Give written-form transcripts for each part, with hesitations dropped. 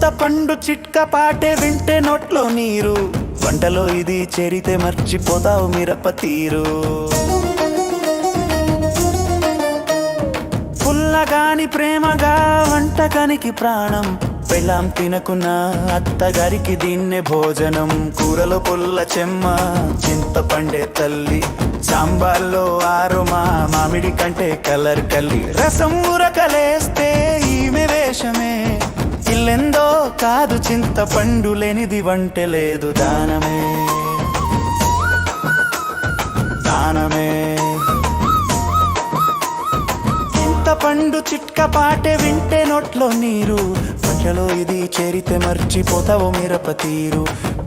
చింతపండు చిట్క పాటే వింటే నోట్లో నీరు, వంటలో ఇది చేరితే మర్చిపోతావు మిరప తీరు. పుల్లగాని ప్రేమగా వంటకానికి ప్రాణం, పెళ్ళాం తినకున్న అత్తగారికి దీన్నే భోజనం. కూరలో పుల్ల చెమ్మ చింతపండే తల్లి, సాంబార్లో ఆరుమా మామిడి కంటే కలర్ కల్లి. రసం ఉరకలేస్తే ఈమె వేషమే, ఇల్లెందో కాదు చింతపండు లేనిది వంటే లేదు. దానమే దానమే చింతపండు చిట్క పాటే వింటే నోట్లో నీరు, వంటలో ఇది చేరితే మర్చిపోతావు మిరప తీరు.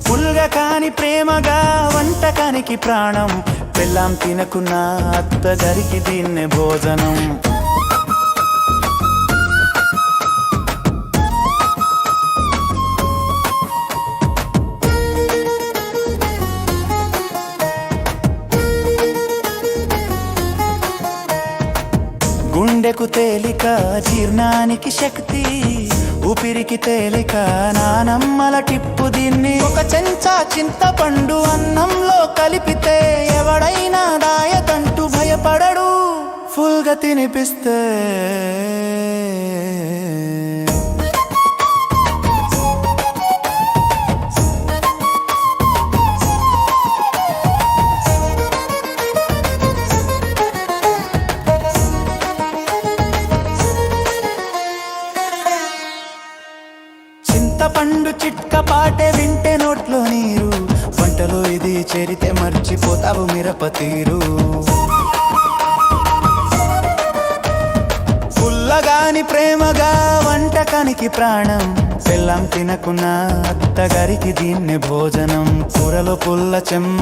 పుల్గా కాని ప్రేమగా వంటకానికి ప్రాణం, పెళ్ళాం తినకున్న అత్తగారికి దీన్నే భోజనం. గుండెకు తేలిక జీర్ణానికి శక్తి, ఊపిరికి తేలిక నానమ్మల టిప్పు. దీన్ని ఒక చెంచా చింతపండు అన్నంలో కలిపితే ఎవడైనా దాయతంటూ భయపడడు, ఫుల్గా తినిపిస్తే. చింతపండు చిట్క పాటే వింటే నోట్లో నీరు, వంటలో ఇది చేరితే మర్చిపోతావు మిరప తీరు. పుల్లగాని ప్రేమగా వంటకానికి ప్రాణం, పెళ్ళాం తినకున్న అత్తగారికి దీన్నే భోజనం. కూరలో పుల్ల చెమ్మ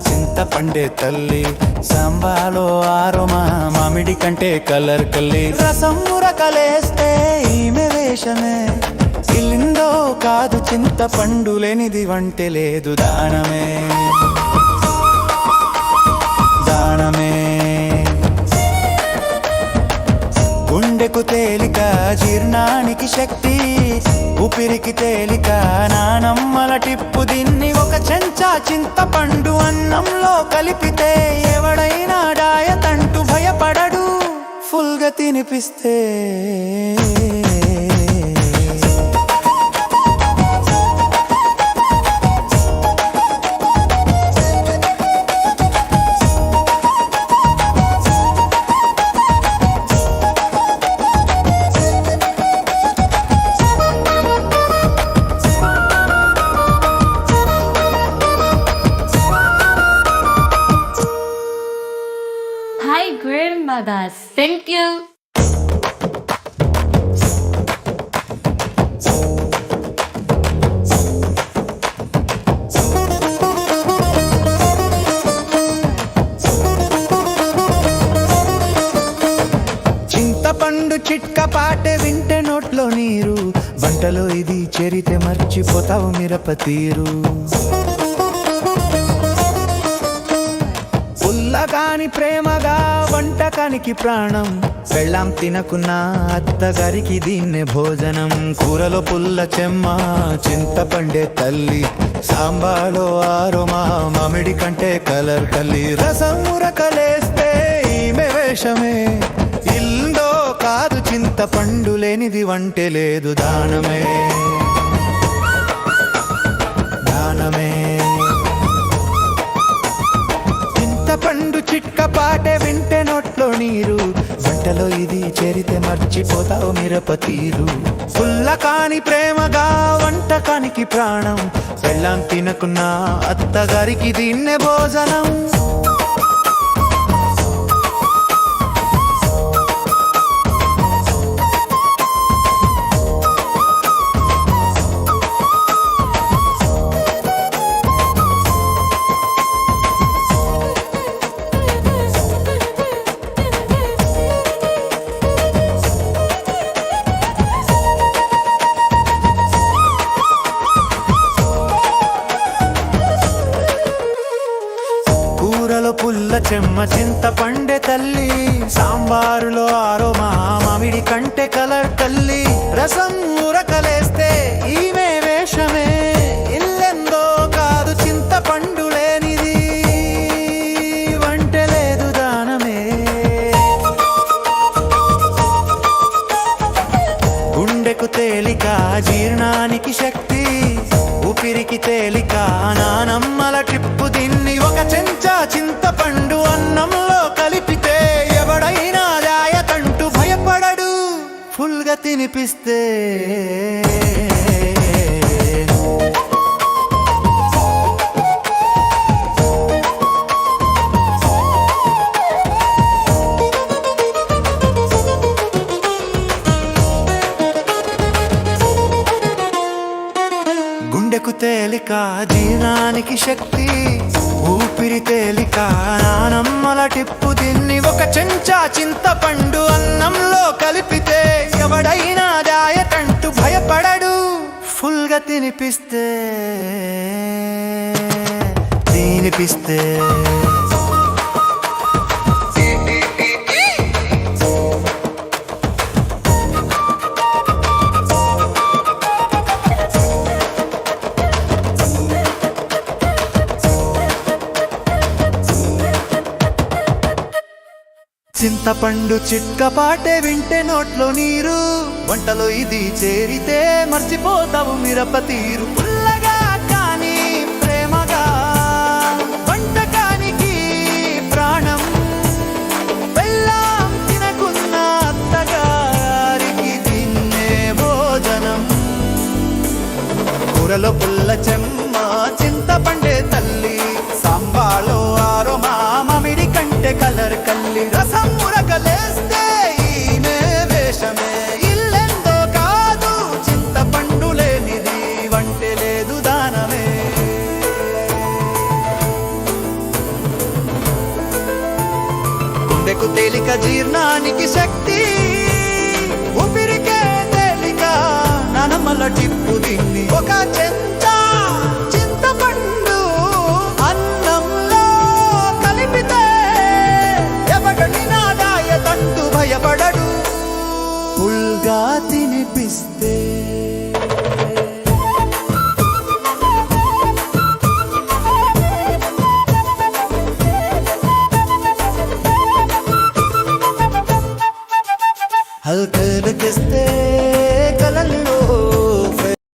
చింతపండే తల్లి, సాంబాలో ఆరోమా మామిడి కంటే కలర్ కల్లి. రసం ఉరకలేస్తే ఈమె వేషమే, ఇల్లిందో కాదు చింతపండు లేనిది వంటే లేదు. దానమే దానమే గుండెకు తేలిక జీర్ణానికి శక్తి, ఊపిరికి తేలిక నానమ్మల టిప్పు. దీన్ని ఒక చెంచా చింతపండు అన్నంలో కలిపితే ఎవడైనా డాయతంటూ భయపడడు, ఫుల్గా తినిపిస్తే. Hi, grandmothers. Thank you. చింతపండు చిట్క పాటే వింటే నోట్లో నీరు, వంటలో ఇది చేరితే మర్చిపోతావు మిరప తీరు. పుల్లగాని ప్రేమగా వంటకానికి ప్రాణం, పెళ్ళాం తినకున్న అత్తగారికి దీన్నే భోజనం. కూరలో పుల్ల చెమ్మ చింతపండే తల్లి, సాంబాలో ఆరోమా మామిడి కంటే కలర్ కల్లి. రసం ఉరకలేస్తే ఈమె వేషమే, ఇల్దో కాదు చింతపండు లేనిది వంటే లేదు. దానమే దానమే చింతపండు చిట్క పాటే వింటే నోట్లో నీరు, వంటలో ఇది చేరితే మర్చిపోతావు మిరప తీరు. పుల్ల కాని ప్రేమగా వంటకానికి ప్రాణం, పెళ్ళాం తినకున్న అత్తగారికి దీన్నే భోజనం. పుల్ల చెమ్మ చింతపండే తల్లి, సాంబారులో ఆరోమా మామిడి కంటే కలర్ కల్లి. రసం ఉరకలేస్తే జీర్ణానికి శక్తి, ఊపిరికి తేలిక, నానమ్మల టిప్పు దీన్ని. ఒక చెంచా చింతపండు అన్నంలో కలిపితే ఎవడైనా జాయతంటూ భయపడడు, ఫుల్గా తినిపిస్తే. గుండెకు తేలిక, జీర్ణానికి శక్తి, ఊపిరి తేలిక, నానమ్మల టిప్పు దీన్ని. ఒక చెంచా చింతపండు అన్నంలో కలిపితే ఎవడైనా డయటంటూ భయపడడు, ఫుల్గా తినిపిస్తే. చింతపండు చిట్కపాటే వింటే నోట్లో నీరు, వంటలో ఇది చేరితే మర్చిపోతావు మిరప తీరు. పుల్లగా కానీ ప్రేమగా, వంటకానికి ప్రాణం, బెల్లం తినకున్న అత్తగారికి తిన్నే భోజనం. కూరలో పుల్ల చెమ్మ, చింతపండే తల్లి, సాంబాలో ఆరోమా, మామిడి కంటే కలర్ కల్లి. రసం మురగలేస్తే ఈమె వేషమే, ఇల్లెందో కాదు చింతపండు లేనిది, వంటే లేదు దానమే. గుండెకు తేలిక, జీర్ణానికి శక్తి, ఊపిరికే తేలిక, నానమ్మల టిప్పు దీన్ని. ఒక